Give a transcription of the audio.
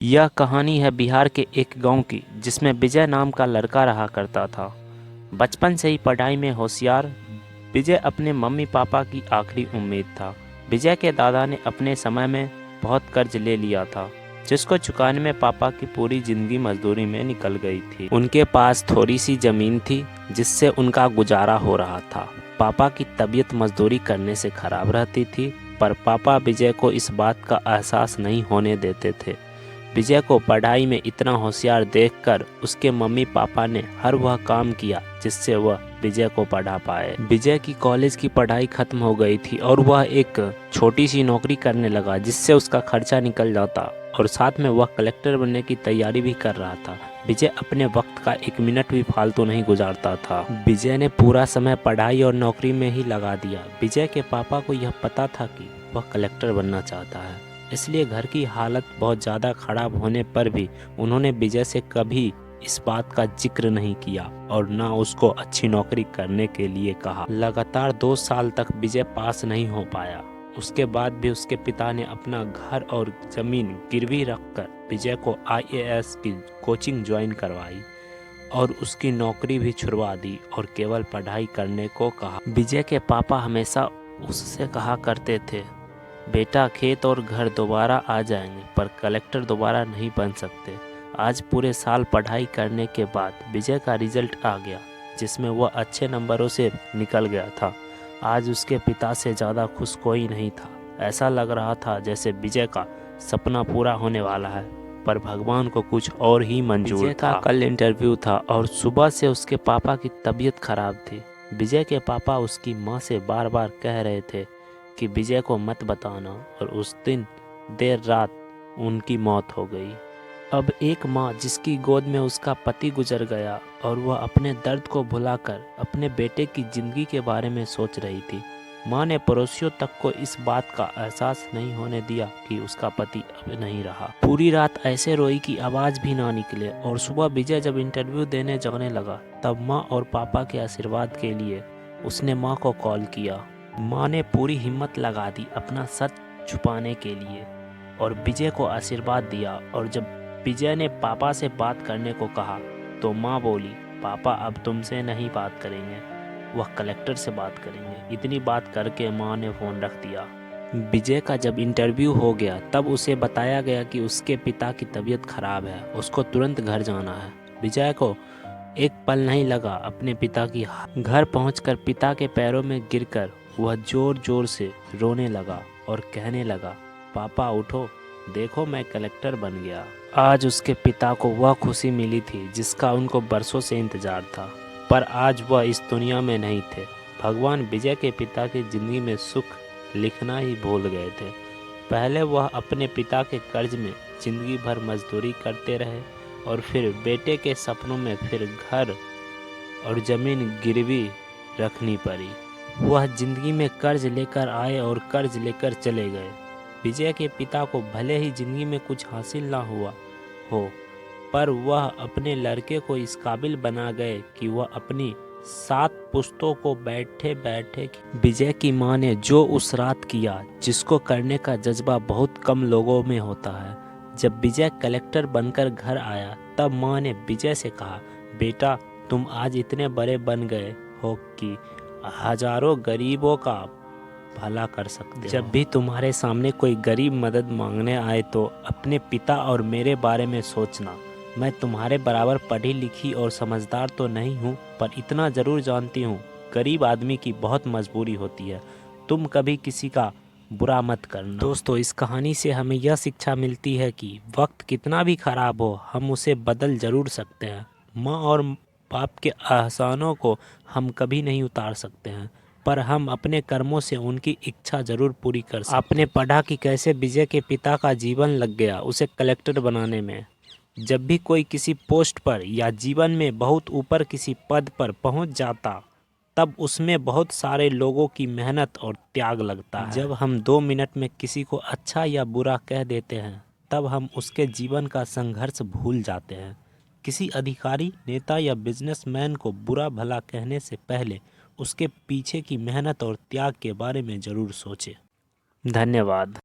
यह कहानी है बिहार के एक गांव की, जिसमें विजय नाम का लड़का रहा करता था। बचपन से ही पढ़ाई में होशियार विजय अपने मम्मी पापा की आखिरी उम्मीद था। विजय के दादा ने अपने समय में बहुत कर्ज ले लिया था, जिसको चुकाने में पापा की पूरी जिंदगी मजदूरी में निकल गई थी। उनके पास थोड़ी सी जमीन थी, जिससे उनका गुजारा हो रहा था। पापा की तबीयत मजदूरी करने से खराब रहती थी, पर पापा विजय को इस बात का एहसास नहीं होने देते थे। विजय को पढ़ाई में इतना होशियार देखकर उसके मम्मी पापा ने हर वह काम किया जिससे वह विजय को पढ़ा पाए। विजय की कॉलेज की पढ़ाई खत्म हो गई थी और वह एक छोटी सी नौकरी करने लगा, जिससे उसका खर्चा निकल जाता और साथ में वह कलेक्टर बनने की तैयारी भी कर रहा था। विजय अपने वक्त का एक मिनट भी फालतू नहीं गुजारता था। विजय ने पूरा समय पढ़ाई और नौकरी में ही लगा दिया। विजय के पापा को यह पता था कि वह कलेक्टर बनना चाहता है, इसलिए घर की हालत बहुत ज़्यादा खराब होने पर भी उन्होंने विजय से कभी इस बात का जिक्र नहीं किया और ना उसको अच्छी नौकरी करने के लिए कहा। लगातार 2 साल तक विजय पास नहीं हो पाया। उसके बाद भी उसके पिता ने अपना घर और जमीन गिरवी रखकर विजय को IAS की कोचिंग ज्वाइन करवाई और उसकी नौकरी भी छुड़वा दी और केवल पढ़ाई करने को कहा। विजय के पापा हमेशा उससे कहा करते थे, बेटा खेत और घर दोबारा आ जाएंगे, पर कलेक्टर दोबारा नहीं बन सकते। आज पूरे साल पढ़ाई करने के बाद विजय का रिजल्ट आ गया, जिसमें वह अच्छे नंबरों से निकल गया था। आज उसके पिता से ज़्यादा खुश कोई नहीं था। ऐसा लग रहा था जैसे विजय का सपना पूरा होने वाला है, पर भगवान को कुछ और ही मंजूर था। विजय का कल इंटरव्यू था और सुबह से उसके पापा की तबीयत खराब थी। विजय के पापा उसकी माँ से बार बार कह रहे थे कि विजय को मत बताना, और उस दिन देर रात उनकी मौत हो गई। अब एक माँ जिसकी गोद में उसका पति गुजर गया और वह अपने दर्द को भुलाकर अपने बेटे की जिंदगी के बारे में सोच रही थी। माँ ने पड़ोसियों तक को इस बात का एहसास नहीं होने दिया कि उसका पति अब नहीं रहा। पूरी रात ऐसे रोई कि आवाज भी ना निकले, और सुबह विजय जब इंटरव्यू देने जाने लगा तब माँ और पापा के आशीर्वाद के लिए उसने माँ को कॉल किया। माँ ने पूरी हिम्मत लगा दी अपना सच छुपाने के लिए और विजय को आशीर्वाद दिया। और जब विजय ने पापा से बात करने को कहा तो माँ बोली, पापा अब तुमसे नहीं बात करेंगे, वह कलेक्टर से बात करेंगे। इतनी बात करके माँ ने फ़ोन रख दिया। विजय का जब इंटरव्यू हो गया तब उसे बताया गया कि उसके पिता की तबीयत खराब है, उसको तुरंत घर जाना है। विजय को एक पल नहीं लगा अपने पिता की। घर पहुंचकर पिता के पैरों में गिरकर वह जोर जोर से रोने लगा और कहने लगा, पापा उठो, देखो मैं कलेक्टर बन गया। आज उसके पिता को वह खुशी मिली थी जिसका उनको बरसों से इंतजार था, पर आज वह इस दुनिया में नहीं थे। भगवान विजय के पिता की जिंदगी में सुख लिखना ही भूल गए थे। पहले वह अपने पिता के कर्ज में जिंदगी भर मजदूरी करते रहे और फिर बेटे के सपनों में फिर घर और ज़मीन गिरवी रखनी पड़ी। वह जिंदगी में कर्ज लेकर आए और कर्ज लेकर चले गए। विजय के पिता को भले ही जिंदगी में कुछ हासिल ना हुआ हो, पर वह अपने लड़के को इस काबिल बना गए कि वह अपनी 7 पुश्तों को बैठे बैठे। विजय की माँ ने जो उस रात किया, जिसको करने का जज्बा बहुत कम लोगों में होता है। जब विजय कलेक्टर बनकर घर आया तब माँ ने विजय से कहा, बेटा तुम आज इतने बड़े बन गए हो कि हजारों गरीबों का भला कर सकते हो। जब भी तुम्हारे सामने कोई गरीब मदद मांगने आए तो अपने पिता और मेरे बारे में सोचना। मैं तुम्हारे बराबर पढ़ी लिखी और समझदार तो नहीं हूँ, पर इतना ज़रूर जानती हूँ, गरीब आदमी की बहुत मजबूरी होती है। तुम कभी किसी का बुरा मत करना। दोस्तों, इस कहानी से हमें यह शिक्षा मिलती है कि वक्त कितना भी खराब हो, हम उसे बदल ज़रूर सकते हैं। माँ और बाप के एहसानों को हम कभी नहीं उतार सकते हैं, पर हम अपने कर्मों से उनकी इच्छा ज़रूर पूरी कर सकते हैं। आपने पढ़ा कि कैसे विजय के पिता का जीवन लग गया उसे कलेक्टर बनाने में। जब भी कोई किसी पोस्ट पर या जीवन में बहुत ऊपर किसी पद पर पहुंच जाता, तब उसमें बहुत सारे लोगों की मेहनत और त्याग लगता है। जब हम 2 मिनट में किसी को अच्छा या बुरा कह देते हैं, तब हम उसके जीवन का संघर्ष भूल जाते हैं। किसी अधिकारी, नेता या बिजनेसमैन को बुरा भला कहने से पहले उसके पीछे की मेहनत और त्याग के बारे में ज़रूर सोचें। धन्यवाद।